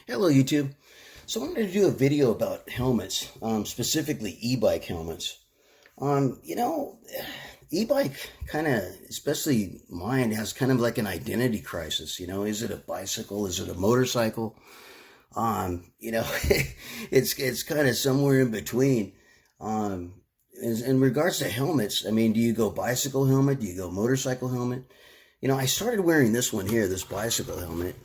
Hello YouTube. So I'm going to do a video about helmets, specifically e-bike helmets. You know, e-bike kind of, especially mine, has kind of like an identity crisis. You know, is it a bicycle? Is it a motorcycle? You know, it's kind of somewhere in between. In regards to helmets, I mean, do you go bicycle helmet? Do you go motorcycle helmet? You know, I started wearing this one here, this bicycle helmet.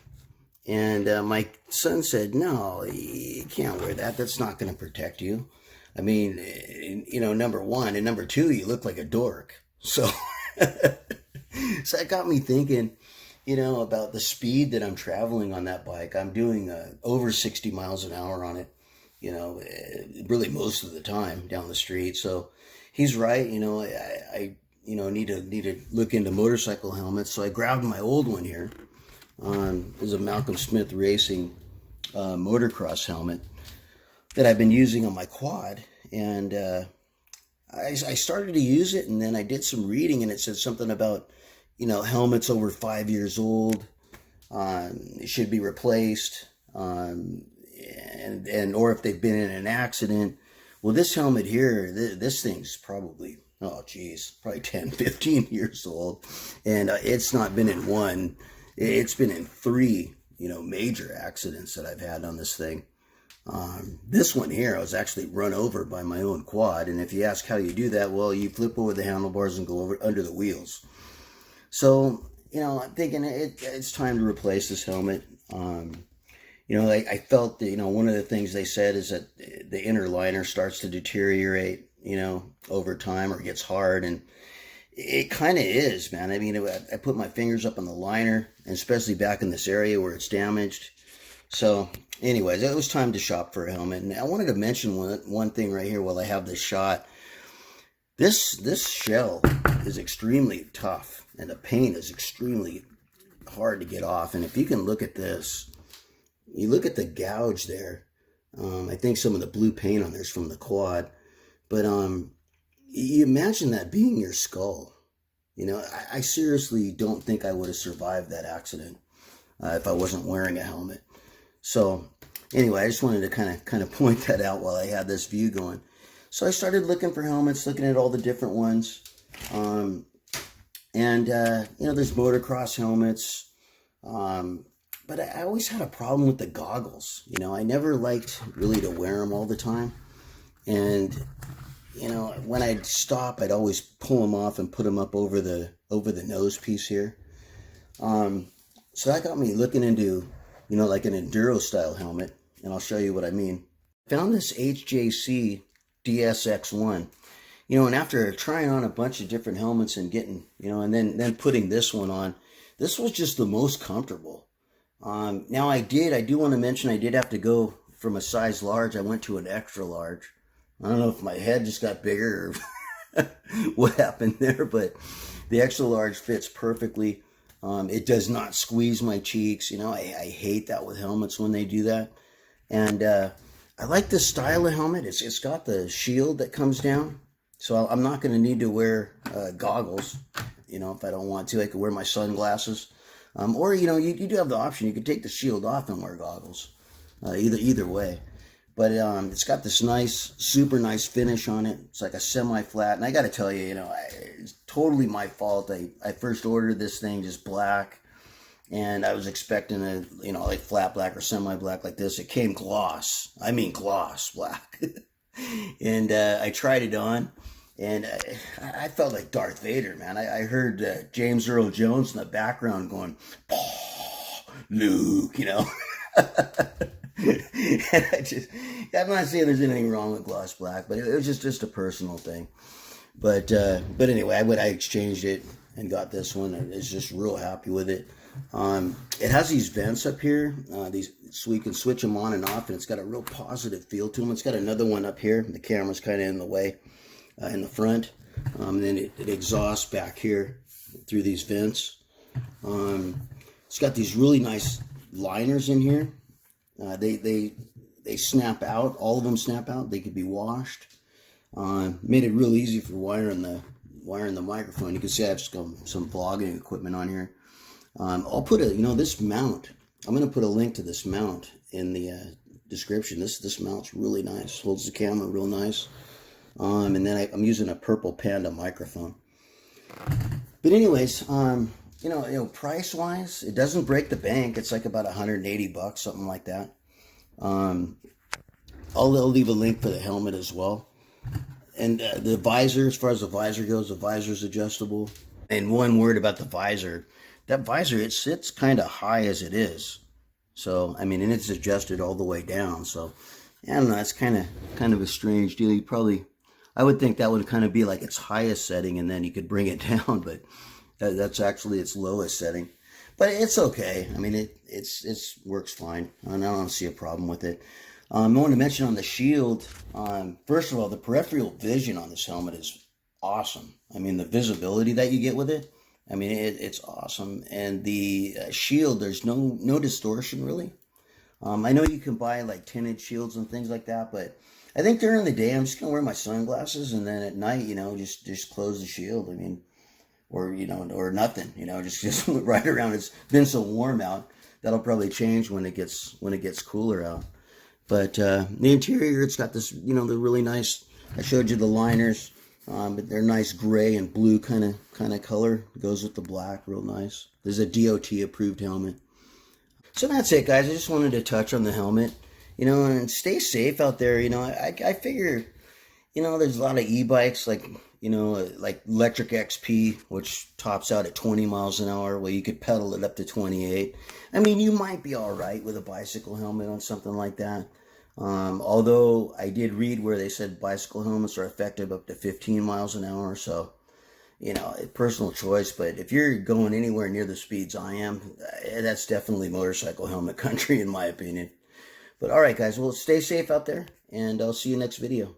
And my son said, no, you can't wear that. That's not going to protect you. I mean, you know, number one. And number two, you look like a dork. So, so that got me thinking, you know, about the speed that I'm traveling on that bike. I'm doing over 60 miles an hour on it, you know, really most of the time down the street. So he's right. You know, I you know, need to look into motorcycle helmets. So I grabbed my old one here. Is a Malcolm Smith Racing motocross helmet that I've been using on my quad, and I started to use it, and then I did some reading, and it said something about, you know, helmets over 5 years old should be replaced, and or if they've been in an accident. Well, this helmet here, this thing's probably, oh geez, probably 10, 15 years old, and it's not been in one. It's been in 3, you know, major accidents that I've had on this thing. This one here, I was actually run over by my own quad. And if you ask how you do that, well, you flip over the handlebars and go over under the wheels. So, you know, I'm thinking it's time to replace this helmet. You know, I felt that, you know, one of the things they said is that the inner liner starts to deteriorate, you know, over time, or gets hard. And it kind of is, man. I mean, I put my fingers up on the liner, and especially back in this area where it's damaged. So anyways, it was time to shop for a helmet. And I wanted to mention one thing right here while I have this shot. This shell is extremely tough, and the paint is extremely hard to get off. And if you can look at this, you look at the gouge there. I think some of the blue paint on there is from the quad. But you imagine that being your skull. You know, I seriously don't think I would have survived that accident if I wasn't wearing a helmet. So anyway, I just wanted to kind of point that out while I had this view going. So I started looking for helmets, looking at all the different ones. You know, there's motocross helmets. But I always had a problem with the goggles. You know, I never liked really to wear them all the time. And you know, when I'd stop, I'd always pull them off and put them up over the nose piece here. So that got me looking into, you know, like an enduro style helmet, and I'll show you what I mean. Found this HJC DS-X1, you know, and after trying on a bunch of different helmets and getting, you know, and then putting this one on, this was just the most comfortable. Now I do want to mention I did have to go from a size large. I went to an extra large. I don't know if my head just got bigger or what happened there, but the extra large fits perfectly. It does not squeeze my cheeks. You know, I hate that with helmets when they do that. And I like this style of helmet. It's got the shield that comes down. So I'm not going to need to wear goggles. You know, if I don't want to, I could wear my sunglasses. Or, you know, you do have the option. You could take the shield off and wear goggles. Either way. But it's got this nice, super nice finish on it. It's like a semi-flat. And I got to tell you, you know, it's totally my fault. I first ordered this thing just black. And I was expecting a, you know, like flat black or semi-black like this. It came gloss. I mean gloss black. And I tried it on. And I felt like Darth Vader, man. I heard James Earl Jones in the background going, "Oh, Luke," you know. And I'm not saying there's anything wrong with gloss black, but it was just a personal thing. But anyway, I exchanged it and got this one. I was just real happy with it. It has these vents up here, so you can switch them on and off, and it's got a real positive feel to them. It's got another one up here. The camera's kind of in the way in the front, and then it exhausts back here through these vents. It's got these really nice liners in here. They snap out. All of them snap out. They could be washed. Made it real easy for wiring the microphone. You can see I have some vlogging equipment on here. I'll put this mount I'm going to put a link to this mount in the description. This mount's really nice. Holds the camera real nice. And then I'm using a purple Panda microphone. But anyways, price-wise, it doesn't break the bank. It's like about $180, something like that. I'll leave a link for the helmet as well. And the visor, as far as the visor goes, the visor's adjustable. And one word about the visor. That visor, it sits kind of high as it is. So, I mean, and it's adjusted all the way down. So, I don't know, it's kind of a strange deal. I would think that would kind of be like its highest setting, and then you could bring it down, but that's actually its lowest setting. But it's okay. I mean, it works fine. I don't see a problem with it. I want to mention on the shield, first of all, the peripheral vision on this helmet is awesome. I mean, the visibility that you get with it, I mean, it's awesome. And the shield, there's no distortion, really. I know you can buy like tinted shields and things like that, but I think during the day, I'm just going to wear my sunglasses, and then at night, just close the shield. I mean, or nothing, just right around. It's been so warm out. That'll probably change when it gets cooler out. But the interior, it's got this, the really nice, I showed you the liners, but they're nice gray and blue kind of color. It goes with the black, real nice. There's a DOT approved helmet. So that's it, guys. I just wanted to touch on the helmet, and stay safe out there. I figure, there's a lot of e-bikes like Electric XP, which tops out at 20 miles an hour. Well, you could pedal it up to 28. I mean, you might be all right with a bicycle helmet on something like that. Although I did read where they said bicycle helmets are effective up to 15 miles an hour. So, personal choice. But if you're going anywhere near the speeds I am, that's definitely motorcycle helmet country, in my opinion. But all right, guys, well, stay safe out there, and I'll see you next video.